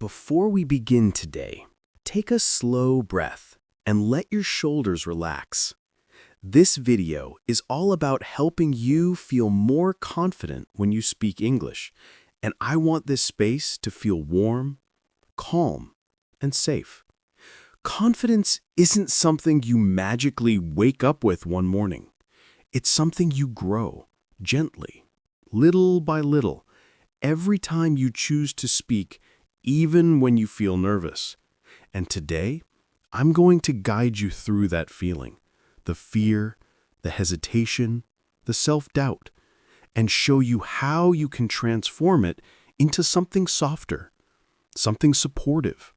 Before we begin today, take a slow breath and let your shoulders relax. This video is all about helping you feel more confident when you speak English, and I want this space to feel warm, calm, and safe. Confidence isn't something you magically wake up with one morning. It's something you grow, gently, little by little, every time you choose to speak, even when you feel nervous. And today, I'm going to guide you through that feeling, the fear, the hesitation, the self-doubt, and show you how you can transform it into something softer, something supportive,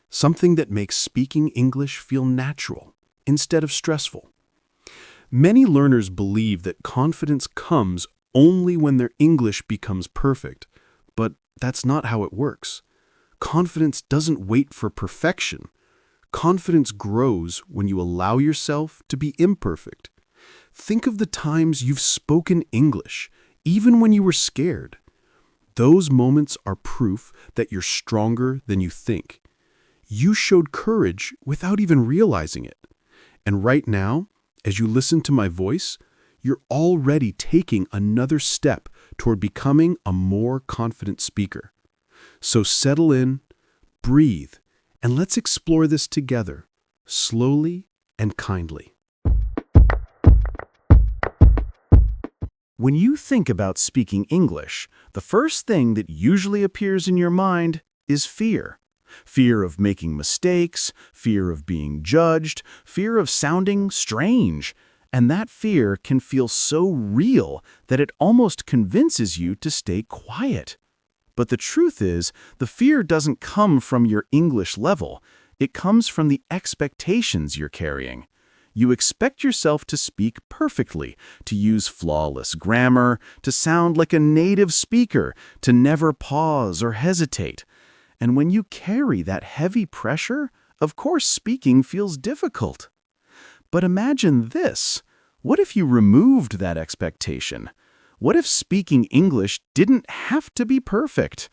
something that makes speaking English feel natural instead of stressful. Many learners believe that confidence comes only when their English becomes perfect, but that's not how it works. Confidence doesn't wait for perfection. Confidence grows when you allow yourself to be imperfect. Think of the times you've spoken English, even when you were scared. Those moments are proof that you're stronger than you think. You showed courage without even realizing it. And right now, as you listen to my voice, you're already taking another step toward becoming a more confident speaker. So settle in, breathe, and let's explore this together, slowly and kindly. When you think about speaking English, the first thing that usually appears in your mind is fear. Fear of making mistakes, fear of being judged, fear of sounding strange. And that fear can feel so real that it almost convinces you to stay quiet. But the truth is, the fear doesn't come from your English level. It comes from the expectations you're carrying. You expect yourself to speak perfectly, to use flawless grammar, to sound like a native speaker, to never pause or hesitate. And when you carry that heavy pressure, of course speaking feels difficult. But imagine this. What if you removed that expectation? What if speaking English didn't have to be perfect?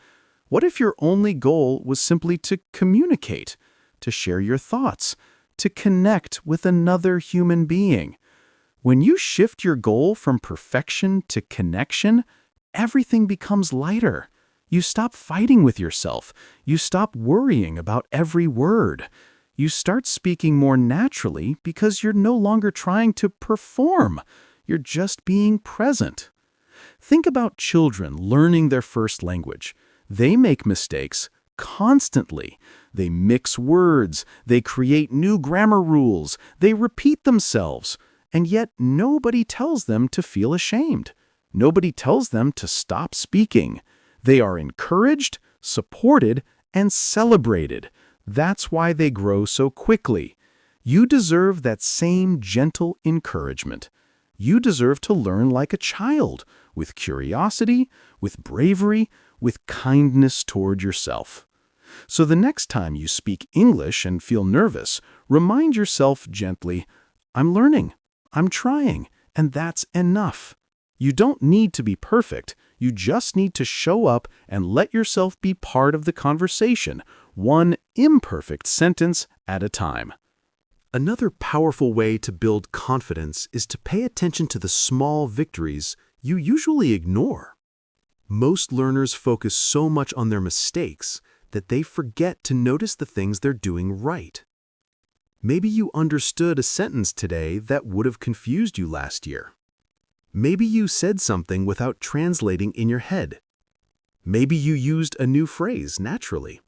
What if your only goal was simply to communicate, to share your thoughts, to connect with another human being? When you shift your goal from perfection to connection, everything becomes lighter. You stop fighting with yourself. You stop worrying about every word. You start speaking more naturally because you're no longer trying to perform. You're just being present. Think about children learning their first language. They make mistakes constantly. They mix words. They create new grammar rules. They repeat themselves. And yet nobody tells them to feel ashamed. Nobody tells them to stop speaking. They are encouraged, supported, and celebrated. That's why they grow so quickly. You deserve that same gentle encouragement. You deserve to learn like a child, with curiosity, with bravery, with kindness toward yourself. So the next time you speak English and feel nervous, remind yourself gently, I'm learning, I'm trying, and that's enough. You don't need to be perfect. You just need to show up and let yourself be part of the conversation, one imperfect sentence at a time. Another powerful way to build confidence is to pay attention to the small victories you usually ignore. Most learners focus so much on their mistakes that they forget to notice the things they're doing right. Maybe you understood a sentence today that would have confused you last year. Maybe you said something without translating in your head. Maybe you used a new phrase naturally.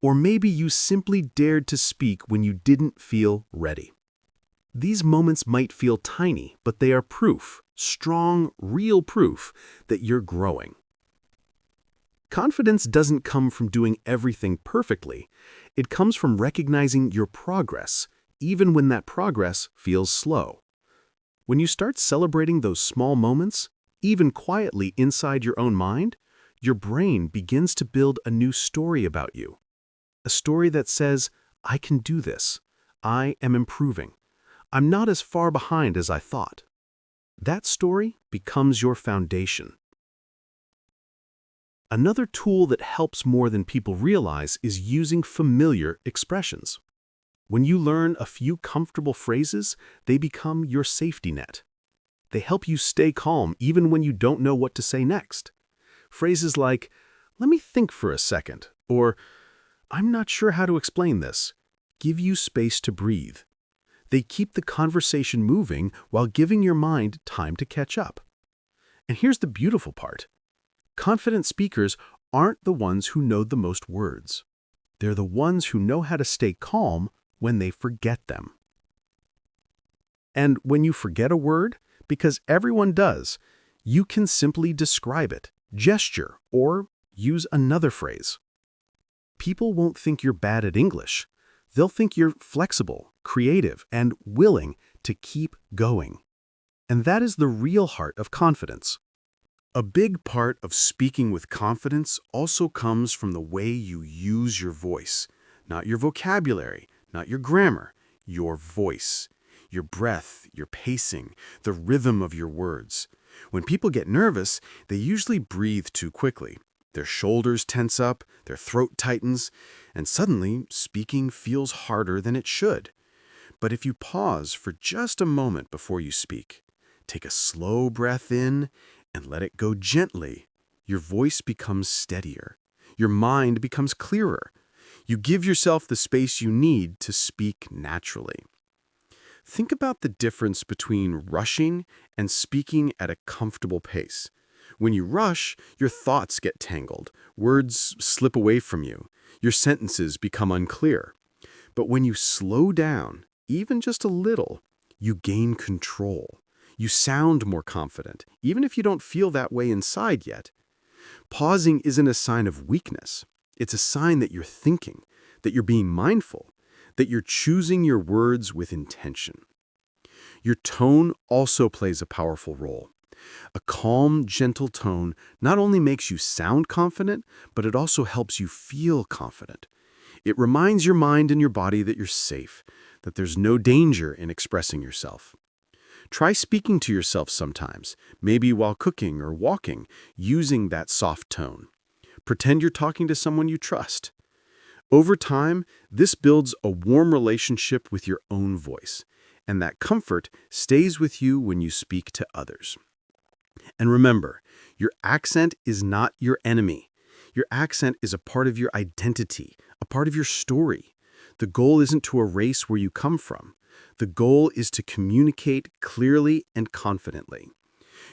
Or maybe you simply dared to speak when you didn't feel ready. These moments might feel tiny, but they are proof, strong, real proof, that you're growing. Confidence doesn't come from doing everything perfectly. It comes from recognizing your progress, even when that progress feels slow. When you start celebrating those small moments, even quietly inside your own mind, your brain begins to build a new story about you. A story that says, I can do this. I am improving. I'm not as far behind as I thought. That story becomes your foundation. Another tool that helps more than people realize is using familiar expressions. When you learn a few comfortable phrases, they become your safety net. They help you stay calm even when you don't know what to say next. Phrases like, "Let me think for a second," or "I'm not sure how to explain this," give you space to breathe. They keep the conversation moving while giving your mind time to catch up. And here's the beautiful part. Confident speakers aren't the ones who know the most words. They're the ones who know how to stay calm when they forget them. And when you forget a word, because everyone does, you can simply describe it, gesture, or use another phrase. People won't think you're bad at English. They'll think you're flexible, creative, and willing to keep going. And that is the real heart of confidence. A big part of speaking with confidence also comes from the way you use your voice. Not your vocabulary, not your grammar, your voice. Your breath, your pacing, the rhythm of your words. When people get nervous, they usually breathe too quickly. Their shoulders tense up, their throat tightens, and suddenly speaking feels harder than it should. But if you pause for just a moment before you speak, take a slow breath in and let it go gently, your voice becomes steadier. Your mind becomes clearer. You give yourself the space you need to speak naturally. Think about the difference between rushing and speaking at a comfortable pace. When you rush, your thoughts get tangled, words slip away from you, your sentences become unclear. But when you slow down, even just a little, you gain control. You sound more confident, even if you don't feel that way inside yet. Pausing isn't a sign of weakness. It's a sign that you're thinking, that you're being mindful, that you're choosing your words with intention. Your tone also plays a powerful role. A calm, gentle tone not only makes you sound confident, but it also helps you feel confident. It reminds your mind and your body that you're safe, that there's no danger in expressing yourself. Try speaking to yourself sometimes, maybe while cooking or walking, using that soft tone. Pretend you're talking to someone you trust. Over time, this builds a warm relationship with your own voice, and that comfort stays with you when you speak to others. And remember, your accent is not your enemy. Your accent is a part of your identity, a part of your story. The goal isn't to erase where you come from. The goal is to communicate clearly and confidently.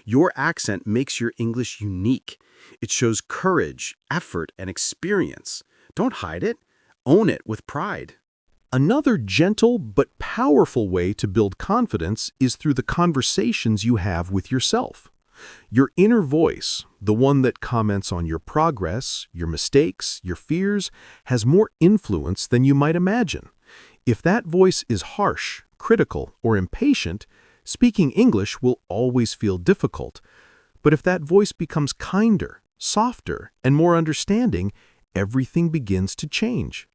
Your accent makes your English unique. It shows courage, effort, and experience. Don't hide it. Own it with pride. Another gentle but powerful way to build confidence is through the conversations you have with yourself. Your inner voice, the one that comments on your progress, your mistakes, your fears, has more influence than you might imagine. If that voice is harsh, critical, or impatient, speaking English will always feel difficult. But if that voice becomes kinder, softer, and more understanding, everything begins to change.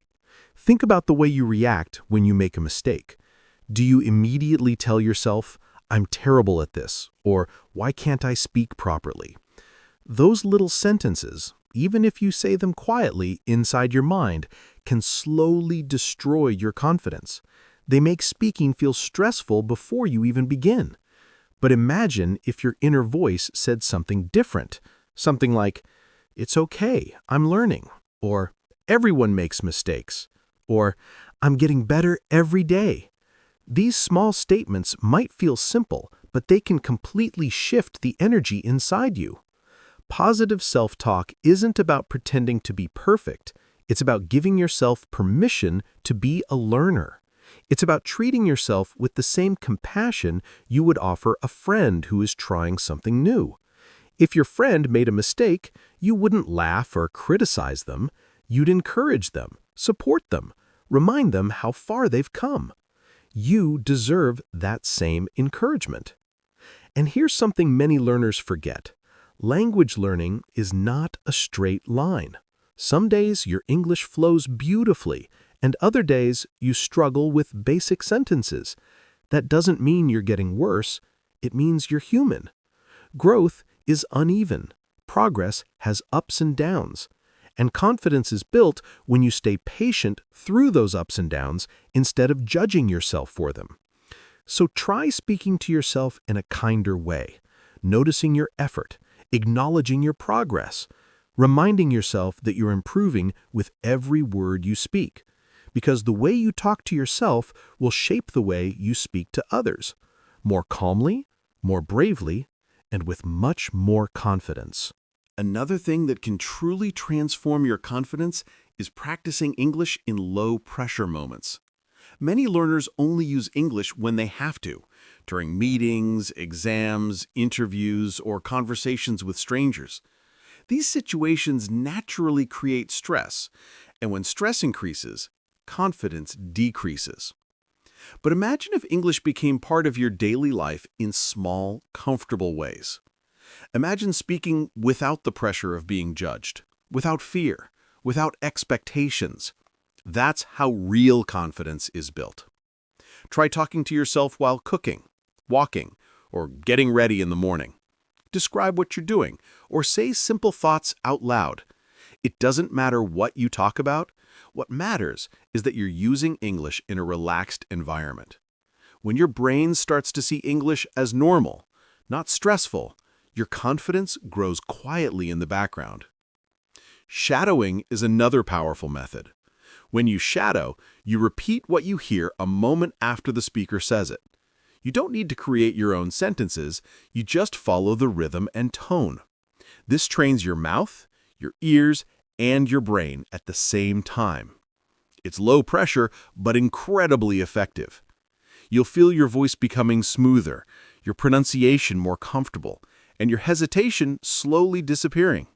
Think about the way you react when you make a mistake. Do you immediately tell yourself, "I'm terrible at this," or "Why can't I speak properly?" Those little sentences, even if you say them quietly inside your mind, can slowly destroy your confidence. They make speaking feel stressful before you even begin. But imagine if your inner voice said something different. Something like, "It's okay, I'm learning," or "Everyone makes mistakes," or "I'm getting better every day." These small statements might feel simple, but they can completely shift the energy inside you. Positive self-talk isn't about pretending to be perfect. It's about giving yourself permission to be a learner. It's about treating yourself with the same compassion you would offer a friend who is trying something new. If your friend made a mistake, you wouldn't laugh or criticize them. You'd encourage them, support them, remind them how far they've come. You deserve that same encouragement. And here's something many learners forget. Language learning is not a straight line. Some days your English flows beautifully, and other days you struggle with basic sentences. That doesn't mean you're getting worse. It means you're human. Growth is uneven, Progress has ups and downs, and confidence is built when you stay patient through those ups and downs instead of judging yourself for them. So try speaking to yourself in a kinder way, noticing your effort, acknowledging your progress, reminding yourself that you're improving with every word you speak, because the way you talk to yourself will shape the way you speak to others, more calmly, more bravely, and with much more confidence. Another thing that can truly transform your confidence is practicing English in low-pressure moments. Many learners only use English when they have to, during meetings, exams, interviews, or conversations with strangers. These situations naturally create stress, and when stress increases, confidence decreases. But imagine if English became part of your daily life in small, comfortable ways. Imagine speaking without the pressure of being judged, without fear, without expectations. That's how real confidence is built. Try talking to yourself while cooking, walking, or getting ready in the morning. Describe what you're doing, or say simple thoughts out loud. It doesn't matter what you talk about. What matters is that you're using English in a relaxed environment. When your brain starts to see English as normal, not stressful, your confidence grows quietly in the background. Shadowing is another powerful method. When you shadow, you repeat what you hear a moment after the speaker says it. You don't need to create your own sentences, you just follow the rhythm and tone. This trains your mouth, your ears, and your brain at the same time. It's low pressure, but incredibly effective. You'll feel your voice becoming smoother, your pronunciation more comfortable, and your hesitation slowly disappearing.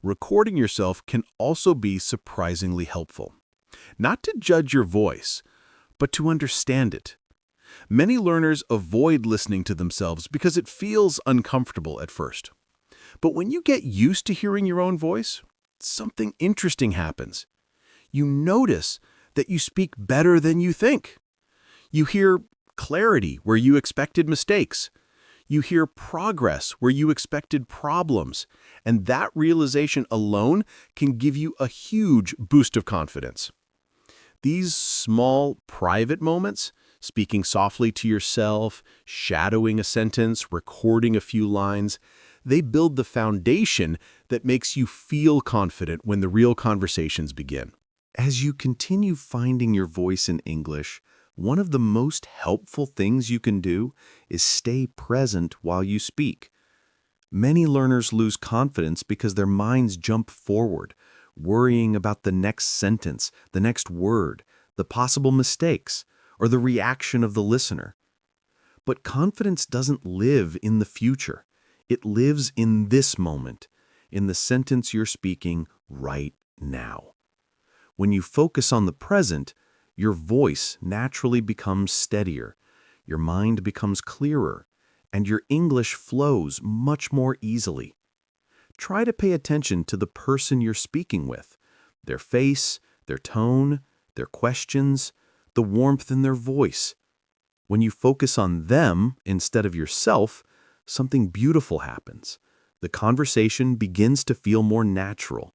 Recording yourself can also be surprisingly helpful. Not to judge your voice, but to understand it. Many learners avoid listening to themselves because it feels uncomfortable at first. But when you get used to hearing your own voice, something interesting happens. You notice that you speak better than you think. You hear clarity where you expected mistakes. You hear progress where you expected problems, and that realization alone can give you a huge boost of confidence. These small, private moments, speaking softly to yourself, shadowing a sentence, recording a few lines, they build the foundation that makes you feel confident when the real conversations begin. As you continue finding your voice in English, one of the most helpful things you can do is stay present while you speak. Many learners lose confidence because their minds jump forward, worrying about the next sentence, the next word, the possible mistakes, or the reaction of the listener. But confidence doesn't live in the future. It lives in this moment, in the sentence you're speaking right now. When you focus on the present, your voice naturally becomes steadier, your mind becomes clearer, and your English flows much more easily. Try to pay attention to the person you're speaking with, their face, their tone, their questions, the warmth in their voice. When you focus on them instead of yourself, something beautiful happens. The conversation begins to feel more natural.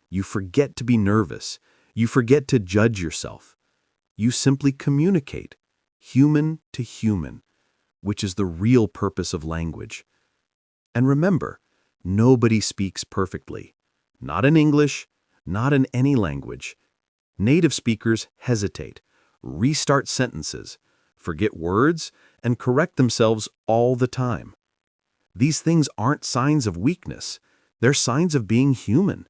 You forget to be nervous. You forget to judge yourself. You simply communicate, human to human, which is the real purpose of language. And remember, nobody speaks perfectly. Not in English, not in any language. Native speakers hesitate, restart sentences, forget words, and correct themselves all the time. These things aren't signs of weakness. They're signs of being human.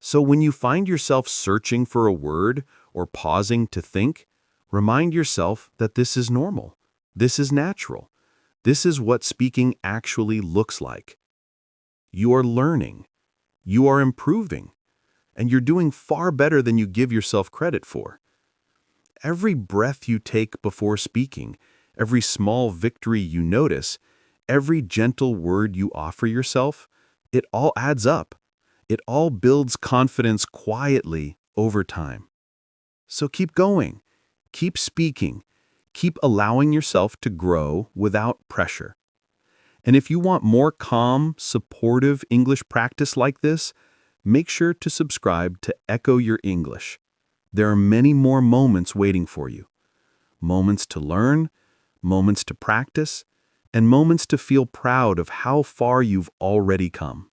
So when you find yourself searching for a word or pausing to think, remind yourself that this is normal. This is natural. This is what speaking actually looks like. You are learning. You are improving. And you're doing far better than you give yourself credit for. Every breath you take before speaking, every small victory you notice, every gentle word you offer yourself, it all adds up. It all builds confidence quietly over time. So keep going, keep speaking, keep allowing yourself to grow without pressure. And if you want more calm, supportive English practice like this, make sure to subscribe to Echo Your English. There are many more moments waiting for you. Moments to learn, moments to practice, and moments to feel proud of how far you've already come.